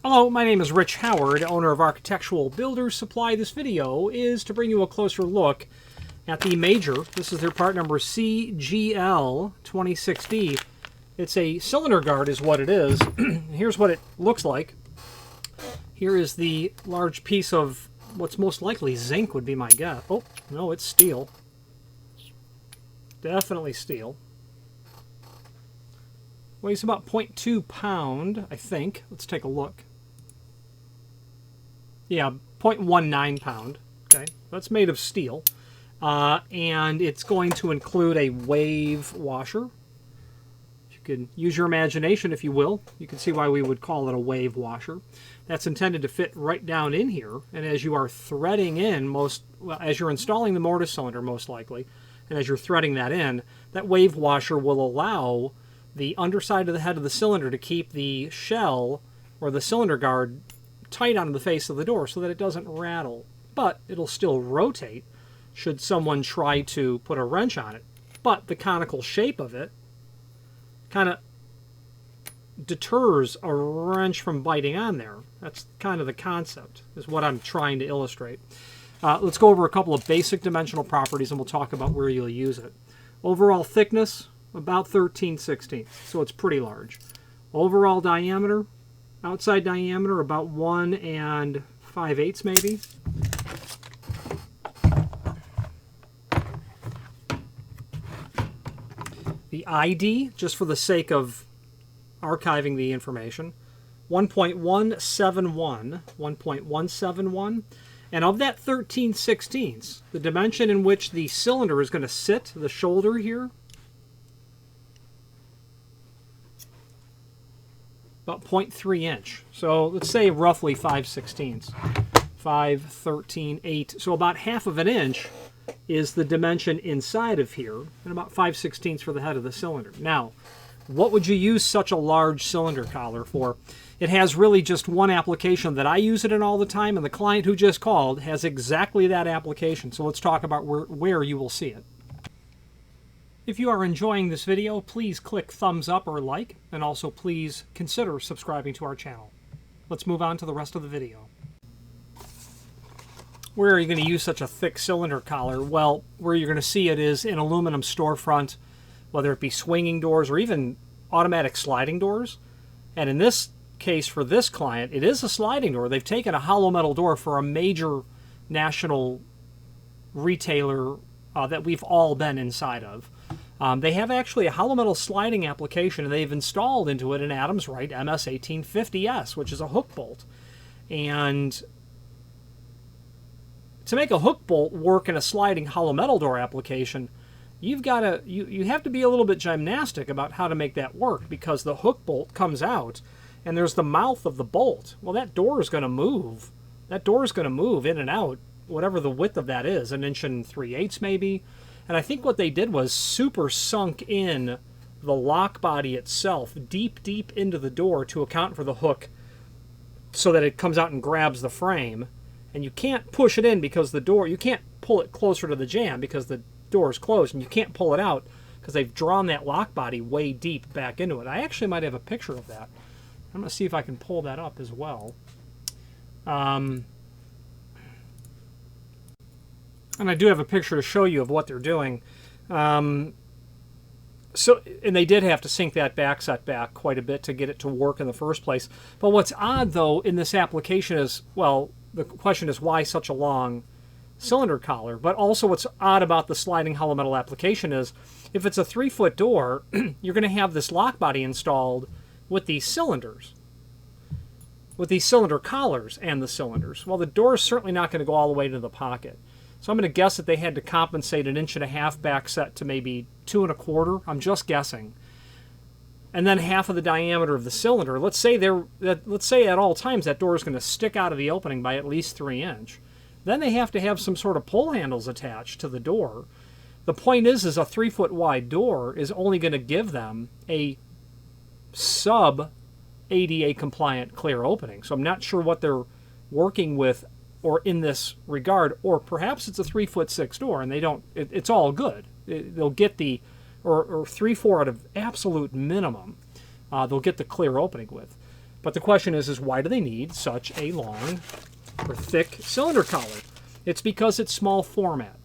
Hello, my name is Rich Howard, owner of Architectural Builders Supply. This video is to bring you a closer look at the Major. This is their part number CGL26D. It's a cylinder guard is what it is. Here's what it looks like. Here is the large piece of what's most likely zinc would be my guess. Oh, no, it's steel. Definitely steel. Weighs about 0.2 pound, I think. Let's take a look. Yeah, 0.19 pound. Okay, that's made of steel. And it's going to include a wave washer. You can use your imagination, if you will. You can see why we would call it a wave washer. That's intended to fit right down in here. And as you are threading in, as you're installing the mortise cylinder, most likely, and as you're threading that in, that wave washer will allow the underside of the head of the cylinder to keep the shell or the cylinder guard tight onto the face of the door so that it doesn't rattle. But it'll still rotate should someone try to put a wrench on it. But the conical shape of it kind of deters a wrench from biting on there. That's kind of the concept, is what I'm trying to illustrate. Let's go over a couple of basic dimensional properties and we'll talk about where you'll use it. Overall thickness, about 13/16, so it's pretty large. Overall diameter, outside diameter, about 1 5/8 maybe. The ID, just for the sake of archiving the information, 1.171. And of that 13/16, the dimension in which the cylinder is going to sit, the shoulder here, about 0.3 inch. So let's say roughly 5/16. 5, 13, 8. So about half of an inch is the dimension inside of here, and about 5/16 for the head of the cylinder. Now, what would you use such a large cylinder collar for? It has really just one application that I use it in all the time, and the client who just called has exactly that application. So let's talk about where you will see it. If you are enjoying this video, please click thumbs up or like, and also please consider subscribing to our channel. Let's move on to the rest of the video. Where are you going to use such a thick cylinder collar? Well, where you're going to see it is in aluminum storefront, whether it be swinging doors or even automatic sliding doors. And in this case, for this client, it is a sliding door. They've taken a hollow metal door for a major national retailer that we've all been inside of. They have actually a hollow metal sliding application, and they've installed into it an Adams Wright MS1850S, which is a hook bolt. And to make a hook bolt work in a sliding hollow metal door application, you have to be a little bit gymnastic about how to make that work, because the hook bolt comes out and there's the mouth of the bolt. Well, that door is going to move. That door is going to move in and out, whatever the width of that is, 1 3/8 maybe. And I think what they did was super sunk in the lock body itself deep into the door to account for the hook so that it comes out and grabs the frame. And you can't push it in because the door, you can't pull it closer to the jamb because the door is closed, and you can't pull it out because they've drawn that lock body way deep back into it. I actually might have a picture of that. I'm going to see if I can pull that up as well. And I do have a picture to show you of what they're doing. And they did have to sink that back set back quite a bit to get it to work in the first place. But what's odd, though, in this application is, well, the question is why such a long cylinder collar? But also what's odd about the sliding hollow metal application is if it's a 3-foot door, you're going to have this lock body installed with these cylinders, with these cylinder collars and the cylinders. Well, the door is certainly not going to go all the way to the pocket. So I'm going to guess that they had to compensate 1.5 inch back set to maybe 2 1/4. I'm just guessing. And then half of the diameter of the cylinder. Let's say at all times that door is going to stick out of the opening by at least 3 inch. Then they have to have some sort of pull handles attached to the door. The point is a 3-foot wide door is only going to give them a sub ADA compliant clear opening. So I'm not sure what they're working with or in this regard, or perhaps it's a 3'6" door and they don't, it's all good. They'll get the, or 3/4 out of absolute minimum, they'll get the clear opening with. But the question is why do they need such a long or thick cylinder collar? It's because it's small format.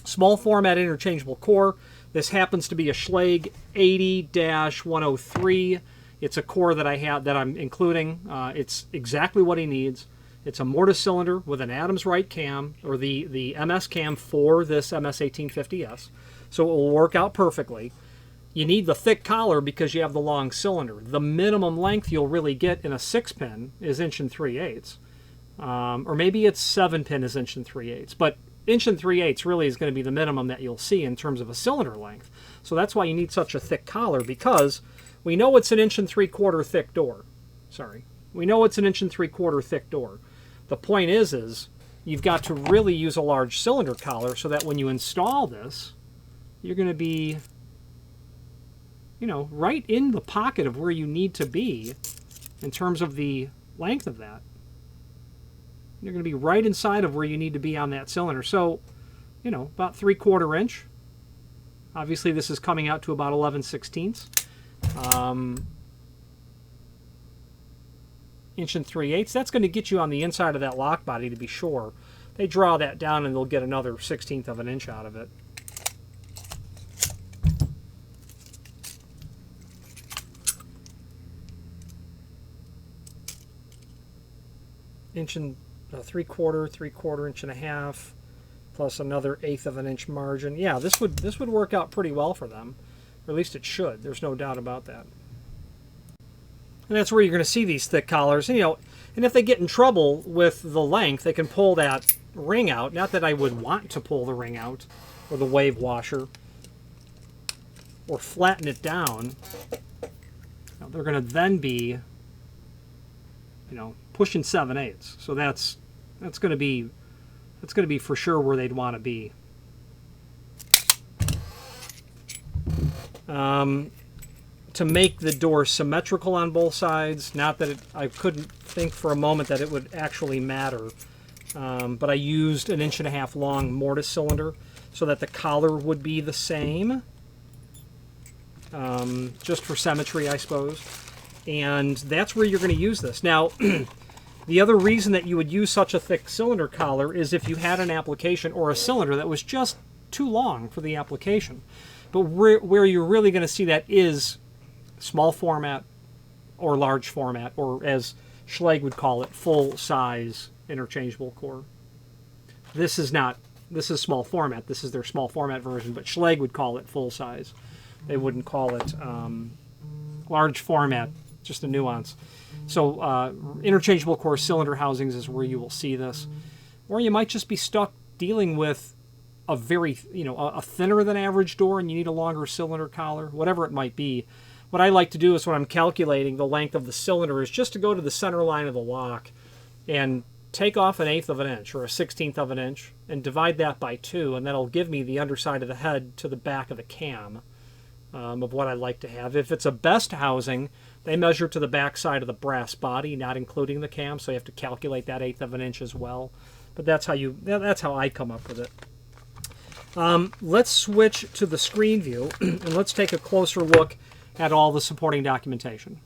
Small format interchangeable core. This happens to be a Schlage 80-103. It's a core that I'm including. It's exactly what he needs. It's a mortise cylinder with an Adams right cam, or the MS cam for this MS 1850S. So it will work out perfectly. You need the thick collar because you have the long cylinder. The minimum length you'll really get in a 6-pin is 1 3/8. Or maybe it's 7-pin is 1 3/8. But 1 3/8 really is going to be the minimum that you'll see in terms of a cylinder length. So that's why you need such a thick collar, because we know it's an 1 3/4 thick door. Sorry. We know it's an 1 3/4 thick door. The point is you've got to really use a large cylinder collar so that when you install this, you're going to be, you know, right in the pocket of where you need to be in terms of the length of that. You're going to be right inside of where you need to be on that cylinder. So, you know, about 3/4 inch. Obviously, this is coming out to about 11/16. 1 3/8. That's going to get you on the inside of that lock body, to be sure. They draw that down and they'll get another 1/16 of an inch out of it. Inch and 3/4, 3/4 inch and a half, plus another 1/8 of an inch margin. Yeah, this would work out pretty well for them. Or at least it should. There's no doubt about that. And that's where you're going to see these thick collars. And, you know, and if they get in trouble with the length, they can pull that ring out. Not that I would want to pull the ring out, or the wave washer, or flatten it down. Now, they're going to then be, you know, pushing 7/8. So that's going to be for sure where they'd want to be. To make the door symmetrical on both sides, not that I couldn't think for a moment that it would actually matter, but I used an 1.5 inch long mortise cylinder so that the collar would be the same, just for symmetry, I suppose. And that's where you're going to use this. Now, the other reason that you would use such a thick cylinder collar is if you had an application or a cylinder that was just too long for the application. But where you're really going to see that is small format or large format, or as Schlage would call it, full-size interchangeable core. This is small format. This is their small format version, but Schlage would call it full-size. They wouldn't call it large format, just a nuance. So interchangeable core cylinder housings is where you will see this. Or you might just be stuck dealing with a very, you know, a thinner than average door and you need a longer cylinder collar, whatever it might be. What I like to do is when I'm calculating the length of the cylinder is just to go to the center line of the lock and take off 1/8 of an inch or 1/16 of an inch and divide that by 2, and that'll give me the underside of the head to the back of the cam of what I like to have. If it's a best housing, they measure to the back side of the brass body, not including the cam, so you have to calculate that 1/8 of an inch as well. But that's how I come up with it. Let's switch to the screen view and let's take a closer look at all the supporting documentation.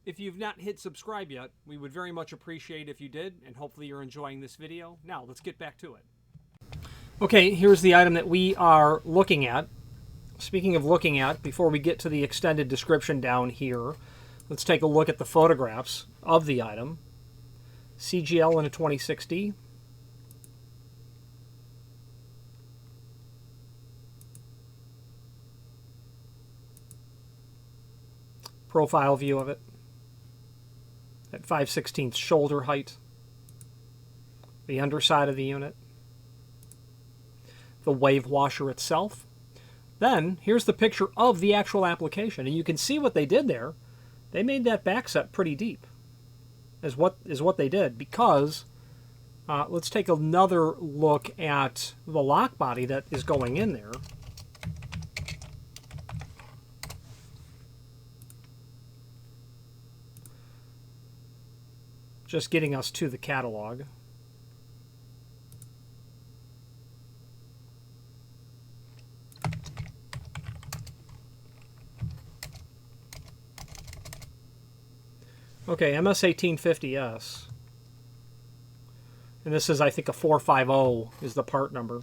If you've not hit subscribe yet, we would very much appreciate if you did, and hopefully you're enjoying this video. Now, let's get back to it. Okay, here's the item that we are looking at. Speaking of looking at, before we get to the extended description down here, let's take a look at the photographs of the item. CGL26D. Profile view of it at 5/16 shoulder height, the underside of the unit, the wave washer itself. Then here's the picture of the actual application, and you can see what they did there. They made that back set pretty deep, is what they did, because let's take another look at the lock body that is going in there. Just getting us to the catalog. Okay, MS1850S. And this is, I think, a 450 is the part number.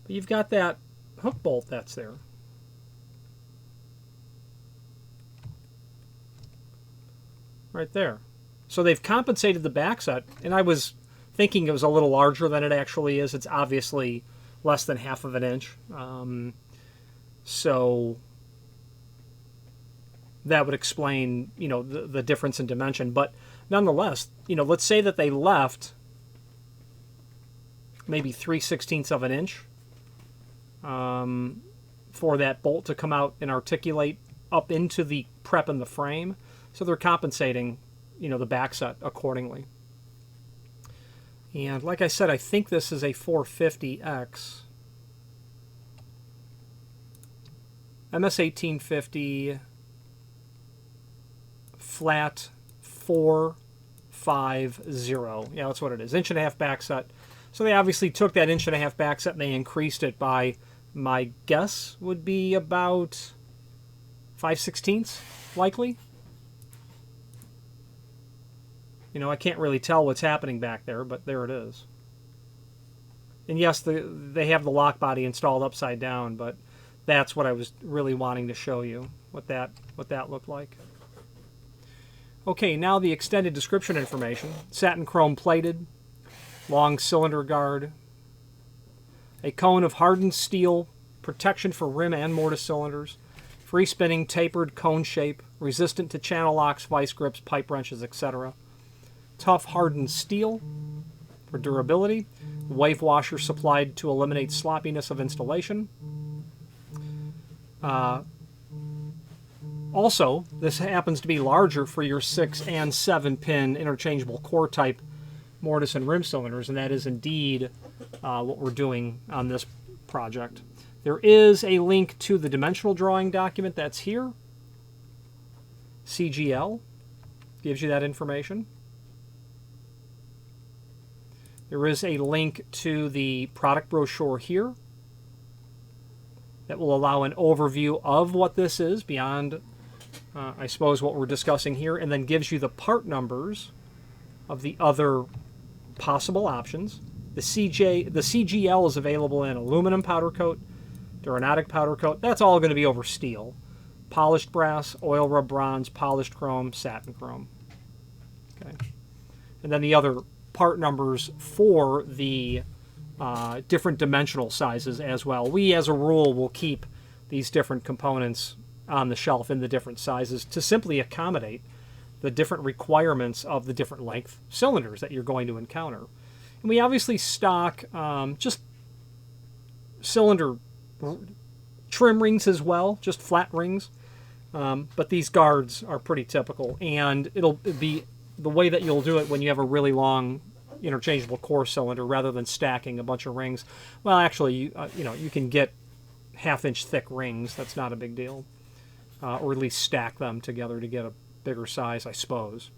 But you've got that hook bolt that's there. Right there. So they've compensated the back set, and I was thinking it was a little larger than it actually is. It's obviously less than half of an inch. So that would explain, you know, the difference in dimension. But nonetheless, you know, let's say that they left maybe 3/16 of an inch for that bolt to come out and articulate up into the prep in the frame. So they're compensating, you know, the back set accordingly. And like I said, I think this is a 450X. MS1850 flat 450. Yeah, that's what it is. 1.5-inch back set. So they obviously took that 1.5-inch back set and they increased it by, my guess would be about 5/16 likely. You know, I can't really tell what's happening back there, but there it is. And yes, they have the lock body installed upside down, but that's what I was really wanting to show you, what that looked like. Okay, now the extended description information. Satin chrome plated, long cylinder guard, a cone of hardened steel, protection for rim and mortise cylinders, free spinning tapered cone shape, resistant to channel locks, vice grips, pipe wrenches, etc. Tough hardened steel for durability. Wave washer supplied to eliminate sloppiness of installation. Also, this happens to be larger for your 6 and 7 pin interchangeable core type mortise and rim cylinders, and that is indeed what we're doing on this project. There is a link to the dimensional drawing document that's here. CGL gives you that information. There is a link to the product brochure here that will allow an overview of what this is beyond, I suppose, what we're discussing here, and then gives you the part numbers of the other possible options. The CGL is available in aluminum powder coat, Duranotic powder coat. That's all going to be over steel. Polished brass, oil rub bronze, polished chrome, satin chrome. Okay. And then the other part numbers for the different dimensional sizes as well. We, as a rule, will keep these different components on the shelf in the different sizes to simply accommodate the different requirements of the different length cylinders that you're going to encounter. And we obviously stock just cylinder trim rings as well, just flat rings. But these guards are pretty typical, and it'll be the way that you'll do it when you have a really long interchangeable core cylinder rather than stacking a bunch of rings. Well, actually, you know, you can get 1/2-inch thick rings. That's not a big deal. Or at least stack them together to get a bigger size, I suppose.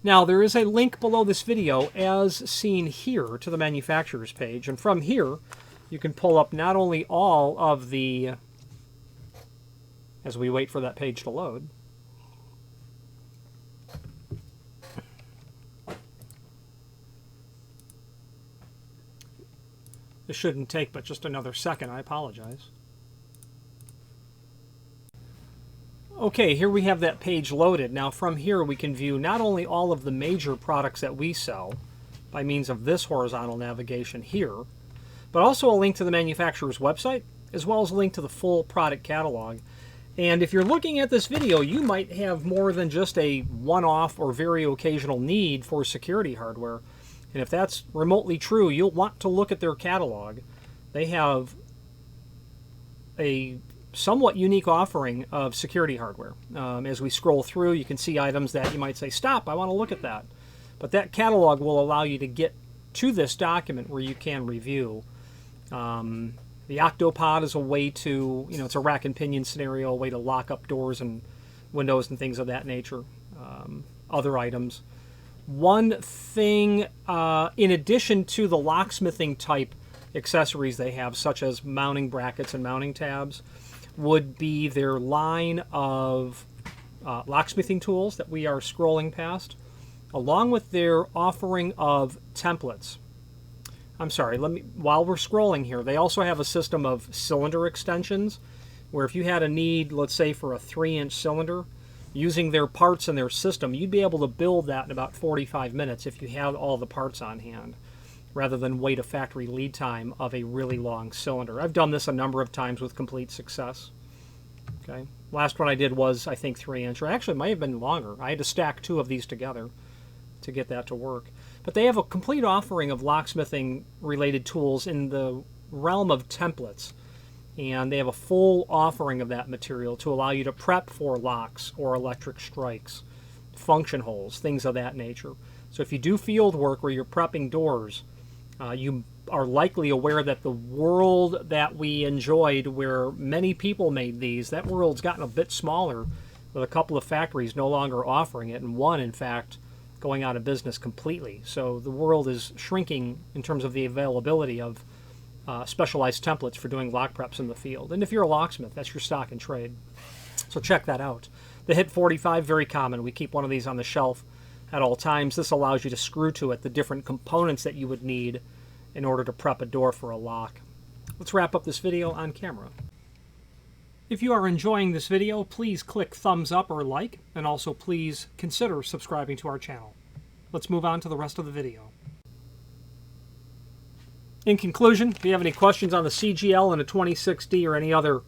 Now, there is a link below this video, as seen here, to the manufacturer's page. And from here, you can pull up not only all of the, as we wait for that page to load, this shouldn't take but just another second, I apologize. Okay, here we have that page loaded. Now from here we can view not only all of the major products that we sell by means of this horizontal navigation here, but also a link to the manufacturer's website, as well as a link to the full product catalog. And if you're looking at this video, you might have more than just a one-off or very occasional need for security hardware. And if that's remotely true, you'll want to look at their catalog. They have a somewhat unique offering of security hardware. As we scroll through, you can see items that you might say, stop, I want to look at that. But that catalog will allow you to get to this document where you can review. The Octopod is a way to, you know, it's a rack and pinion scenario, a way to lock up doors and windows and things of that nature. Other items. One thing, in addition to the locksmithing type accessories they have, such as mounting brackets and mounting tabs, would be their line of Locksmithing Tools that we are scrolling past, along with their offering of templates. I'm sorry, while we're scrolling here, they also have a system of cylinder extensions, where if you had a need, let's say for a 3-inch cylinder, using their parts in their system, you'd be able to build that in about 45 minutes if you had all the parts on hand, rather than wait a factory lead time of a really long cylinder. I've done this a number of times with complete success. Okay, last one I did was, I think, 3-inch, or actually it might have been longer. I had to stack 2 of these together to get that to work. But they have a complete offering of locksmithing related tools in the realm of templates, and they have a full offering of that material to allow you to prep for locks or electric strikes, function holes, things of that nature. So if you do field work where you're prepping doors, you are likely aware that the world that we enjoyed, where many people made these, that world's gotten a bit smaller, with a couple of factories no longer offering it, and one, in fact, going out of business completely. So the world is shrinking in terms of the availability of specialized templates for doing lock preps in the field. And if you're a locksmith, that's your stock in trade. So check that out. The HIT 45, very common. We keep one of these on the shelf at all times. This allows you to screw to it the different components that you would need in order to prep a door for a lock. Let's wrap up this video on camera. If you are enjoying this video, please click thumbs up or like, and also please consider subscribing to our channel. Let's move on to the rest of the video. In conclusion, if you have any questions on the CGL and a 26D or any other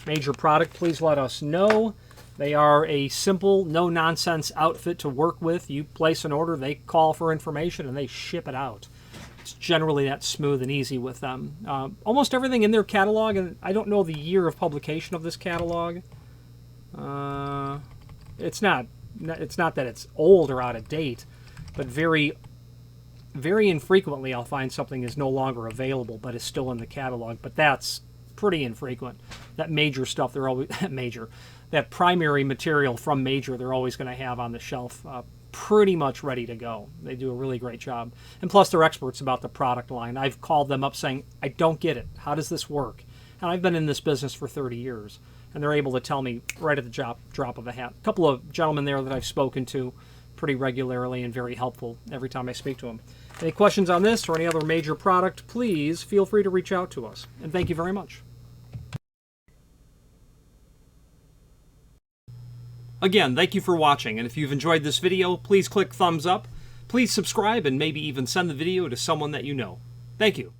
major product, please let us know. They are a simple, no-nonsense outfit to work with. You place an order, they call for information, and they ship it out. It's generally that smooth and easy with them. Almost everything in their catalog, and I don't know the year of publication of this catalog. It's not that it's old or out of date, but very infrequently I'll find something is no longer available but is still in the catalog. But that's pretty infrequent. That major stuff, they're always that primary material from major, they're always going to have on the shelf, pretty much ready to go. They do a really great job. And plus, they're experts about the product line. I've called them up saying, I don't get it. How does this work? And I've been in this business for 30 years. And they're able to tell me right at the drop of a hat. A couple of gentlemen there that I've spoken to pretty regularly and very helpful every time I speak to them. Any questions on this or any other major product, please feel free to reach out to us. And thank you very much. Again, thank you for watching, and if you've enjoyed this video, please click thumbs up, please subscribe, and maybe even send the video to someone that you know. Thank you.